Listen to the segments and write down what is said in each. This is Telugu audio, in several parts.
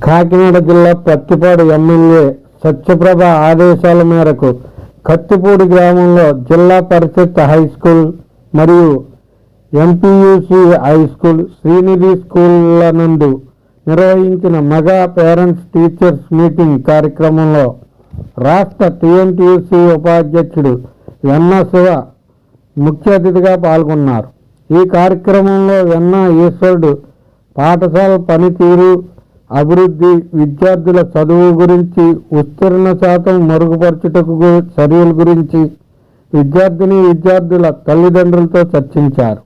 కాకినాడ జిల్లా పత్తిపాడు ఎమ్మెల్యే సత్యప్రభ ఆదేశాల మేరకు కత్తిపూడి గ్రామంలో జిల్లా పరిషత్ హైస్కూల్ మరియు ఎంపీయూసీ హైస్కూల్, శ్రీనిధి స్కూళ్ల నందు నిర్వహించిన మెగా పేరెంట్స్ టీచర్స్ మీటింగ్ కార్యక్రమంలో రాష్ట్ర టీఎన్టీయూసీ ఉపాధ్యక్షుడు వెన్న శివ ముఖ్య అతిథిగా పాల్గొన్నారు. ఈ కార్యక్రమంలో వెన్న ఈశ్వరుడు పాఠశాల పనితీరు, అభివృద్ధి, విద్యార్థుల చదువు గురించి, ఉత్తీర్ణ శాతం మెరుగుపరచుటకు చర్యల గురించి విద్యార్థుల తల్లిదండ్రులతో చర్చించారు.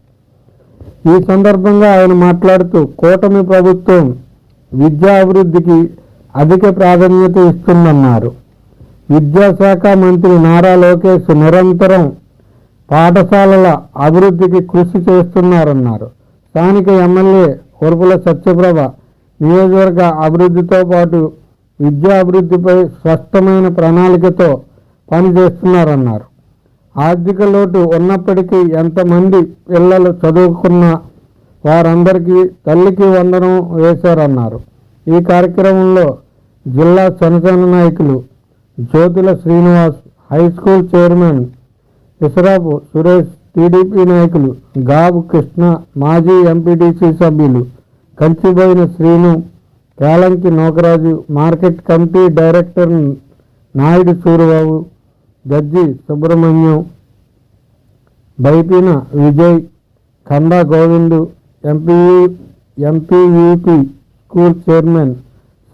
ఈ సందర్భంగా ఆయన మాట్లాడుతూ కూటమి ప్రభుత్వం విద్యా అభివృద్ధికి అధిక ప్రాధాన్యత ఇస్తుందన్నారు. విద్యాశాఖ మంత్రి నారా లోకేష్ నిరంతరం పాఠశాలల అభివృద్ధికి కృషి చేస్తున్నారన్నారు. స్థానిక ఎమ్మెల్యే ఉరుపుల సత్యప్రభ నియోజకవర్గ అభివృద్ధితో పాటు విద్యా అభివృద్ధిపై స్పష్టమైన ప్రణాళికతో పనిచేస్తున్నారన్నారు. ఆర్థిక లోటు ఉన్నప్పటికీ ఎంతమంది పిల్లలు చదువుకున్న వారందరికీ తల్లికి వందనం వేశారన్నారు. ఈ కార్యక్రమంలో జిల్లా జనసేన నాయకులు Jyothula Srinivas, high school chairman Isarapu Suresh, TDP నాయకులు గాబు కృష్ణ, మాజీ ఎంపీటీసీ సభ్యులు Kanchiboina Srinu, Kelanki Nokaraju, market committee director Naidu Suribabu, Gajji Subrahmanyam, Baipina Vijay, Khanda Govindu, MPUP school chairman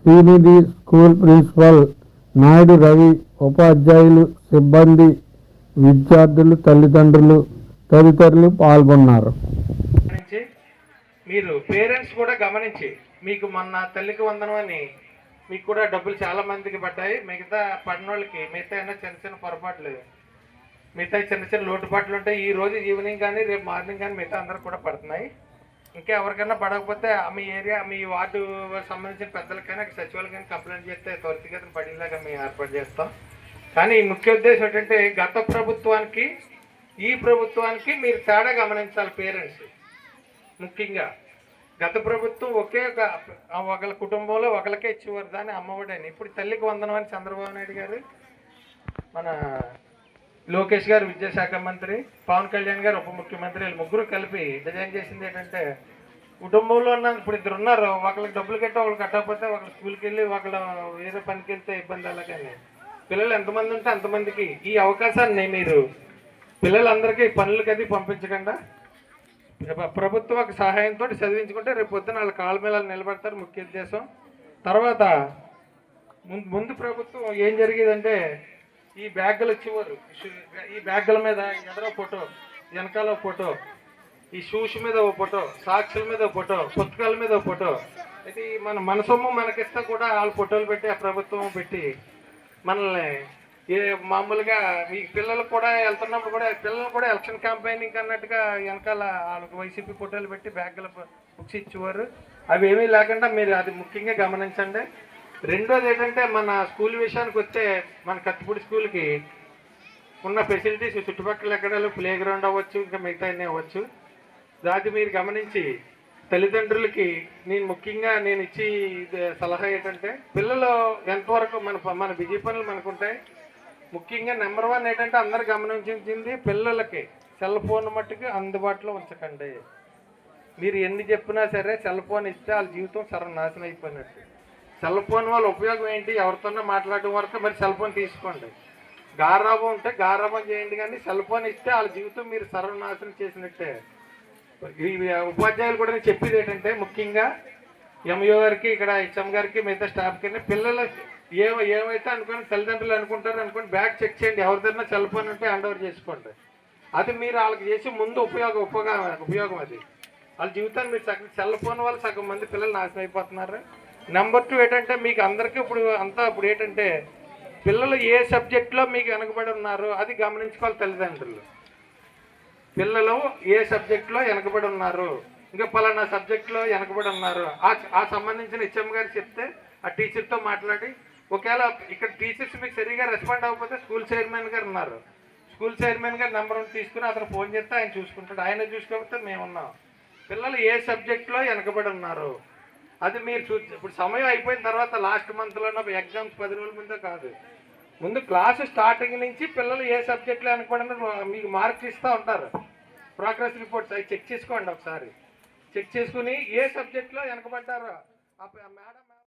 Srinidhi, school principal Naidu Ravi, ఉపాధ్యాయులు, సిబ్బంది, విద్యార్థులు, తల్లిదండ్రులు తదితరులు పాల్గొన్నారు. మీరు పేరెంట్స్ కూడా గమనించి మీకు మొన్న తల్లికి వందనం అని మీకు కూడా డబ్బులు చాలా మందికి పడ్డాయి. మిగతా పడిన వాళ్ళకి మిగతా చిన్న చిన్న పొరపాట్లు, మిగతా చిన్న చిన్న లోటుపాట్లు ఉంటాయి. ఈ రోజు ఈవినింగ్ కానీ రేపు మార్నింగ్ కానీ మిగతా అందరికి కూడా పడుతున్నాయి. ఇంకా ఎవరికైనా పడకపోతే మీ ఏరియా, మీ వార్డు సంబంధించిన పెద్దలకైనా సచివాలయం కానీ కంప్లైంట్ చేస్తే త్వరితగతిన పడేలాగా మేము ఏర్పాటు చేస్తాం. కానీ ముఖ్య ఉద్దేశం ఏంటంటే గత ప్రభుత్వానికి ఈ ప్రభుత్వానికి మీరు తేడా గమనించాలి. పేరెంట్స్ ముఖ్యంగా గత ప్రభుత్వం ఒకళ్ళ కుటుంబంలో ఒకరికే ఇచ్చేవారు, దాన్ని అమ్మఒడని. ఇప్పుడు తల్లికి వందనం అని చంద్రబాబు నాయుడు గారు, మన లోకేష్ గారు విద్యాశాఖ మంత్రి, పవన్ కళ్యాణ్ గారు ఉప ముఖ్యమంత్రి, వీళ్ళు ముగ్గురు కలిపి డిజైన్ చేసింది ఏంటంటే కుటుంబంలో ఉన్న ఇప్పుడు ఇద్దరు ఉన్నారు, ఒకళ్ళకి డబ్బులు కట్టి ఒకళ్ళు కట్టకపోతే ఒకళ్ళు స్కూల్కి వెళ్ళి ఒకళ్ళు వేరే పనికి వెళ్తే ఇబ్బంది. అలాగని పిల్లలు ఎంతమంది ఉంటే అంతమందికి ఈ అవకాశాన్ని మీరు పిల్లలందరికీ పనులకి అది పంపించకుండా ప్రభుత్వ సహాయంతో చదివించుకుంటే రేపు పొద్దున వాళ్ళ కాళ్ళ మీద నిలబడతారు, ముఖ్య ఉద్దేశం. తర్వాత ముందు ప్రభుత్వం ఏం జరిగేదంటే ఈ బ్యాగులు వచ్చేవారు, ఈ బ్యాగుల మీద ఎదరో ఫోటో, వెనకాల ఫోటో, ఈ షూస్ మీద ఓ ఫోటో, సాక్షుల మీద ఓ ఫోటో, పుస్తకాల మీద ఓ ఫోటో. అయితే మన సొమ్ము మనకిస్తా కూడా వాళ్ళ ఫోటోలు పెట్టి ఆ ప్రభుత్వం పెట్టి మనల్ని మామూలుగా ఈ పిల్లలు కూడా వెళ్తున్నప్పుడు కూడా పిల్లలు కూడా ఎలక్షన్ క్యాంపెయినింగ్ అన్నట్టుగా వెనకాల వాళ్ళకి వైసీపీ ఫోటోలు పెట్టి బ్యాగుల బుక్స్ ఇచ్చేవారు. అవి ఏమీ లేకుండా మీరు అది ముఖ్యంగా గమనించండి. రెండోది ఏంటంటే మన స్కూల్ విషయానికి వస్తే మన కత్తిపూడి స్కూల్కి ఉన్న ఫెసిలిటీస్ చుట్టుపక్కల ఎక్కడ ప్లే గ్రౌండ్ అవ్వచ్చు, ఇంకా మిగతా అన్నీ అవ్వచ్చు. దాన్ని మీరు గమనించి తల్లిదండ్రులకి ముఖ్యంగా నేను ఇచ్చి సలహా ఏంటంటే పిల్లలు ఎంతవరకు మన బిజీ పనులు మనకుంటాయి. ముఖ్యంగా నెంబర్ 1 ఏంటంటే అందరు గమనించింది పిల్లలకి సెల్ ఫోన్ మట్టుకు అందుబాటులో ఉంచకండి. మీరు ఎన్ని చెప్పినా సరే సెల్ ఫోన్ ఇస్తే వాళ్ళ జీవితం సర్వనాశనం అయిపోయినట్టు. సెల్ ఫోన్ వల్ల ఉపయోగం ఏంటి? ఎవరితోనో మాట్లాడడం వరకు మరి సెల్ ఫోన్ తీసుకోండి. గారాబం ఉంటే గారాబం చేయండి, కానీ సెల్ ఫోన్ ఇస్తే వాళ్ళ జీవితం మీరు సర్వనాశనం చేసినట్టే. ఈ ఉపాధ్యాయులు కూడా నేను చెప్పేది ఏంటంటే ముఖ్యంగా ఎంఈఓ గారికి, ఇక్కడ హెచ్ఎం గారికి, మిగతా స్టాఫ్కి పిల్లలు ఏమైతే అనుకోని తల్లిదండ్రులు అనుకోండి బ్యాగ్ చెక్ చేయండి. ఎవరిదైనా సెల్ ఫోన్ ఉంటే హ్యాండ్ ఓవర్ చేసుకోండి. అది మీరు వాళ్ళకి చేసి ముందు ఉపయోగం అది వాళ్ళ జీవితాన్ని మీరు సెల్ ఫోన్ వల్ల సగం మంది పిల్లలు నాశనం అయిపోతున్నారు. నెంబర్ 2 ఏంటంటే మీకు అందరికీ ఇప్పుడు ఏంటంటే పిల్లలు ఏ సబ్జెక్ట్లో మీకు వెనకబడి ఉన్నారో అది గమనించుకోవాలి తల్లిదండ్రులు. పిల్లలు ఏ సబ్జెక్ట్లో వెనకబడి ఉన్నారు, ఇంకా పలానా సబ్జెక్ట్లో వెనకబడి ఉన్నారు, ఆ సంబంధించిన హెచ్ఎం గారు చెప్తే ఆ టీచర్తో మాట్లాడి, ఒకవేళ ఇక్కడ టీచర్స్ మీకు సరిగా రెస్పాండ్ అవ్వకపోతే స్కూల్ చైర్మన్ గారు ఉన్నారు, స్కూల్ చైర్మన్ గారు నెంబర్ 1 తీసుకుని అతను ఫోన్ చేస్తే ఆయన చూసుకుంటాడు. ఆయన చూసుకోకపోతే మేమున్నాం. పిల్లలు ఏ సబ్జెక్టులో వెనకబడి ఉన్నారు అది మీరు ఇప్పుడు సమయం అయిపోయిన తర్వాత లాస్ట్ మంత్లోనో ఎగ్జామ్స్ 10 రోజుల ముందో కాదు, ముందు క్లాసు స్టార్టింగ్ నుంచి పిల్లలు ఏ సబ్జెక్టులో అనుకోవడం మీకు మార్క్స్ ఇస్తూ ఉంటారు. ప్రోగ్రెస్ రిపోర్ట్స్ అవి చెక్ చేసుకోండి ఒకసారి. చెక్ చేసుకుని ఏ సబ్జెక్టులో వెనకబడ్డారో మేడం